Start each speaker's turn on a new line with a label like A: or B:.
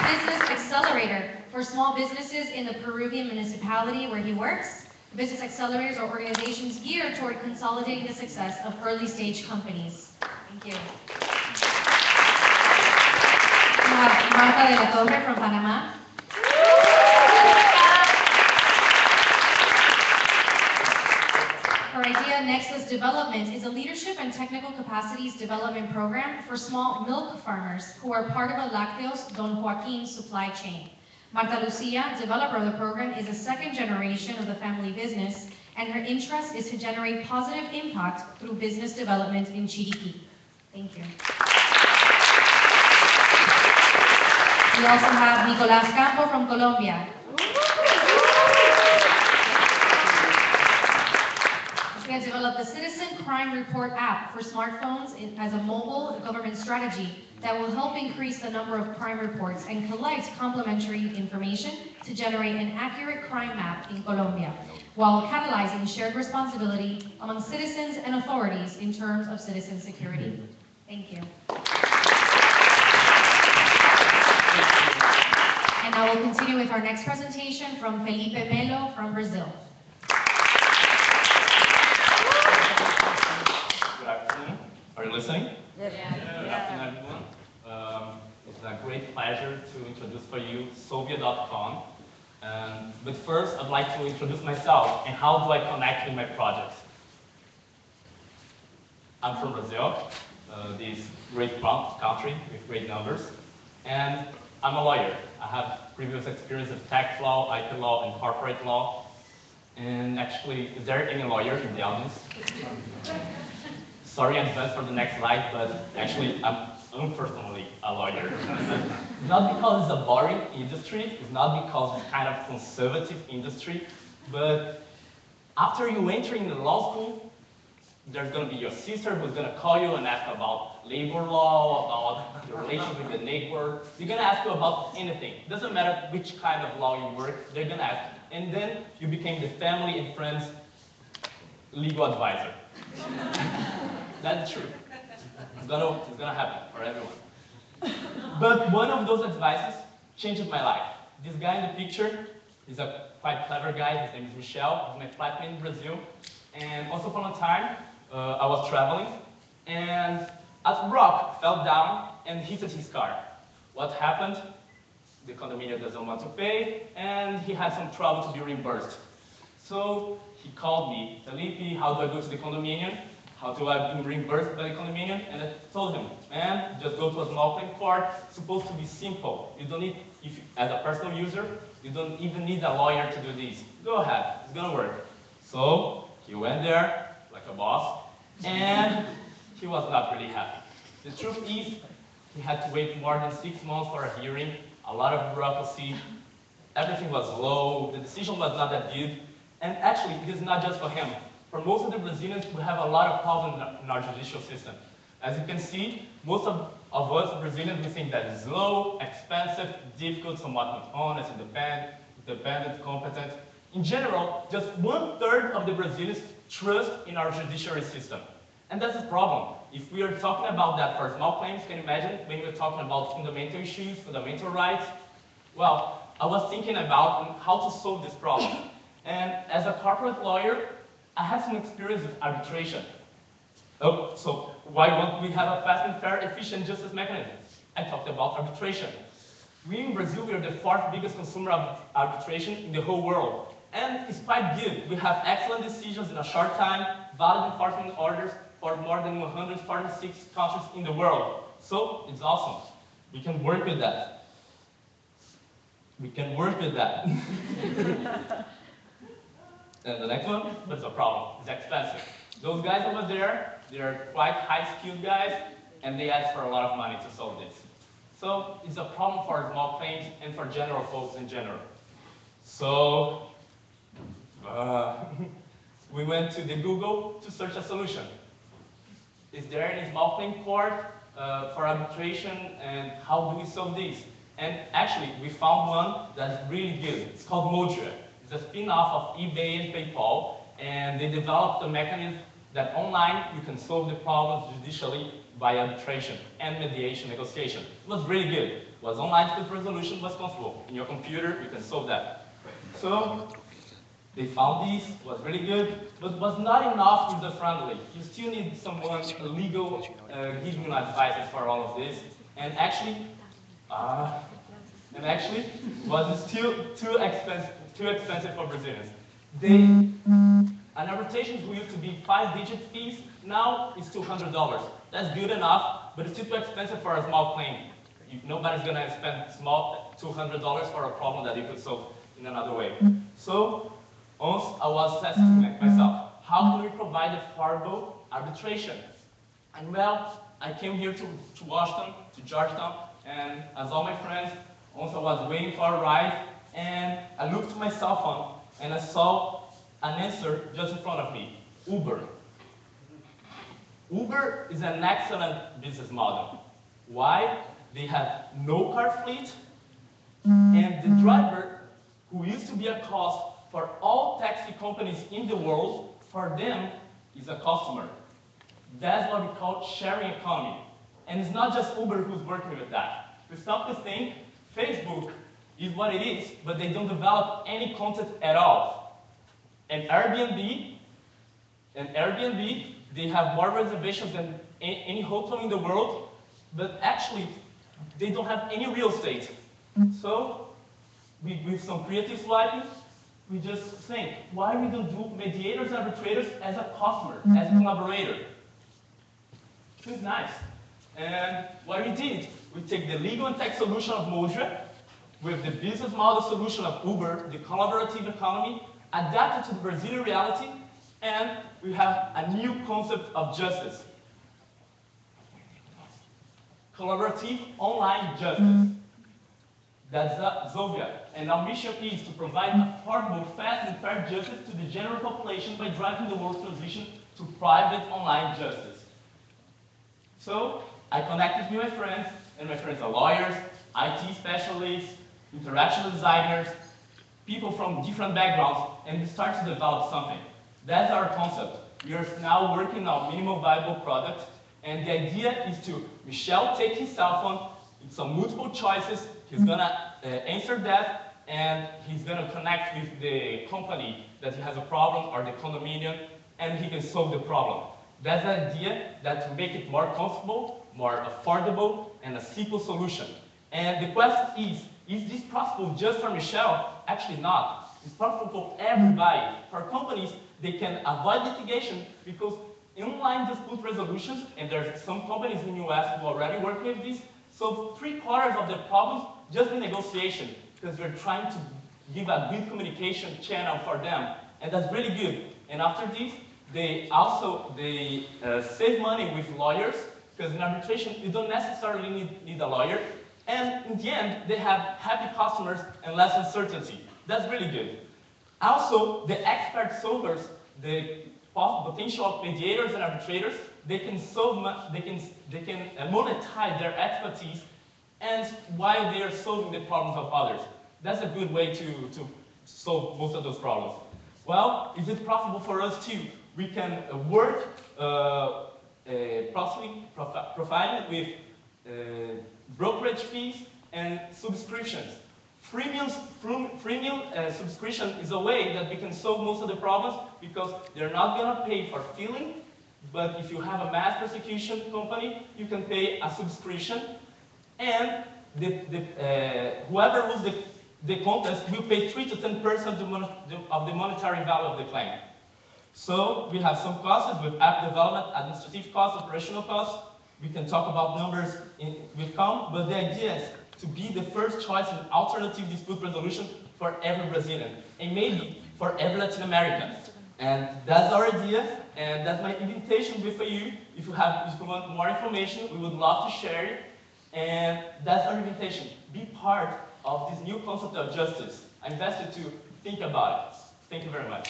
A: business accelerator for small businesses in the Peruvian municipality where he works. Business accelerators are organizations geared toward consolidating the success of early-stage companies. Thank you. We have Marta de la Torre from Panama. Her idea, Nexus Development, is a leadership and technical capacities development program for small milk farmers who are part of a Lácteos Don Joaquin supply chain. Marta Lucia, developer of the program, is a second generation of the family business, and her interest is to generate positive impact through business development in Chiriquí. Thank you. We also have Nicolás Campo from Colombia. We have developed the Citizen Crime Report app for smartphones as a mobile government strategy that will help increase the number of crime reports and collect complementary information to generate an accurate crime map in Colombia, while catalyzing shared responsibility among citizens and authorities in terms of citizen security. Thank you. And now we'll continue with our next presentation from Felipe Melo from Brazil.
B: Good afternoon. Are you listening?
C: Yes.
B: Good afternoon, everyone. It's a great pleasure to introduce for you Sovia.com. But first, I'd like to introduce myself and how do I connect with my projects. I'm from Brazil, this great country with great numbers, and I'm a lawyer. I have previous experience of tax law, IP law, and corporate law. And actually, is there any lawyer in the audience? Sorry in advance for the next slide, but actually, I'm personally a lawyer. Not because it's a boring industry, it's not because it's kind of conservative industry, but after you enter in the law school, there's going to be your sister who's going to call you and ask about labor law, about your relationship with the neighbor. They're going to ask you about anything. Doesn't matter which kind of law you work, they're going to ask you. And then you became the family and friends legal advisor. That's true. It's gonna happen for everyone. But one of those advices changed my life. This guy in the picture is a quite clever guy. His name is Michel. He's my flatmate in Brazil. And once upon a time, I was traveling, and a rock fell down and hit his car. What happened? The condominium doesn't want to pay, and he had some trouble to be reimbursed. So he called me, Felipe, how do I go to the condominium? How do I be reimbursed by the condominium? And I told him, man, just go to a small claim court. It's supposed to be simple. You don't need, as a personal user, you don't even need a lawyer to do this. Go ahead, it's gonna work. So he went there like a boss, and he was not really happy. The truth is, he had to wait more than 6 months for a hearing, a lot of bureaucracy, everything was low, the decision was not that good, and actually, this is not just for him. For most of the Brazilians, we have a lot of problems in our judicial system. As you can see, most of us Brazilians, we think that it's slow, expensive, difficult, somewhat not honest, independent, competent. In general, just 1/3 of the Brazilians trust in our judiciary system. And that's the problem. If we are talking about that for small claims, can you imagine when we're talking about fundamental issues, fundamental rights? Well, I was thinking about how to solve this problem. And as a corporate lawyer, I had some experience with arbitration. Oh, so why won't we have a fast and fair, efficient justice mechanism? I talked about arbitration. We in Brazil, we are the 4th biggest consumer of arbitration in the whole world. And it's quite good. We have excellent decisions in a short time, valid enforcement orders for more than 146 countries in the world. So it's awesome. We can work with that. We can work with that. And the next one, that's a problem. It's expensive. Those guys over there, they're quite high-skilled guys, and they ask for a lot of money to solve this. So it's a problem for small claims and for general folks in general. So we went to the Google to search a solution. Is there any small claim court for arbitration, and how do we solve this? And actually, we found one that's really good. It's called Modria. It's a spin-off of eBay and PayPal, and they developed a mechanism that online you can solve the problems judicially by arbitration and mediation negotiation. It was really good. It was online dispute resolution, was comfortable. In your computer, you can solve that. So they found this, was really good, but was not enough user-friendly. You still need someone legal giving you advice for all of this. And actually was still too expensive for Brazilians. An arbitration who used to be 5-digit fees, now it's $200. That's good enough, but it's still too expensive for a small claim. Nobody's gonna spend small $200 for a problem that you could solve in another way. So, once I was asking myself, how can we provide affordable arbitration? And well, I came here to Washington, to Georgetown, and as all my friends, once I was waiting for a ride, and I looked to my cell phone, and I saw an answer just in front of me, Uber. Uber is an excellent business model. Why? They have no car fleet, and the driver, who used to be a cost for all taxi companies in the world, for them, is a customer. That's what we call sharing economy. And it's not just Uber who's working with that. To stop to think, Facebook is what it is, but they don't develop any content at all. And Airbnb, they have more reservations than any hotel in the world, but actually, they don't have any real estate. So, with some creative swiping, we just think, why we don't do mediators, arbitrators as a customer, as a collaborator? Seems nice. And what we did, we take the legal and tech solution of Moja, with the business model solution of Uber, the collaborative economy, adapted to the Brazilian reality, and we have a new concept of justice. Collaborative online justice. That's Zovia. And our mission is to provide affordable, fast, and fair justice to the general population by driving the world's transition to private online justice. So, I connected with my friends, and my friends are lawyers, IT specialists, interaction designers, people from different backgrounds, and we start to develop something. That's our concept. We are now working on minimum viable product, and the idea is to Michel take his cell phone, it's some multiple choices, he's gonna answer that, and he's gonna connect with the company that he has a problem, or the condominium, and he can solve the problem. That's the idea, that to make it more comfortable, more affordable, and a simple solution. And the question is this possible just for Michel? Actually not. It's possible for everybody. For companies, they can avoid litigation because online dispute resolutions, and there's some companies in the US who already work with this, so 3/4 of the problems just in negotiation, because we're trying to give a good communication channel for them, and that's really good. And after this, they save money with lawyers, because in arbitration, you don't necessarily need a lawyer, and in the end, they have happy customers and less uncertainty. That's really good. Also, the expert solvers, the potential mediators and arbitrators, they can monetize their expertise and while they are solving the problems of others. That's a good way to solve most of those problems. Well, is it possible for us too? We can work provided with brokerage fees and subscriptions. Freemium subscription is a way that we can solve most of the problems because they're not going to pay for filling, but if you have a mass prosecution company, you can pay a subscription, and whoever loses the contest will pay 3 to 10% of the monetary value of the claim. So we have some costs with app development, administrative costs, operational costs. We can talk about numbers with calm, but the idea is to be the first choice in alternative dispute resolution for every Brazilian, and maybe for every Latin American. And that's our idea, and that's my invitation with you. If you want more information, we would love to share it. And that's our invitation. Be part of this new concept of justice. I invite you to think about it. Thank you very much.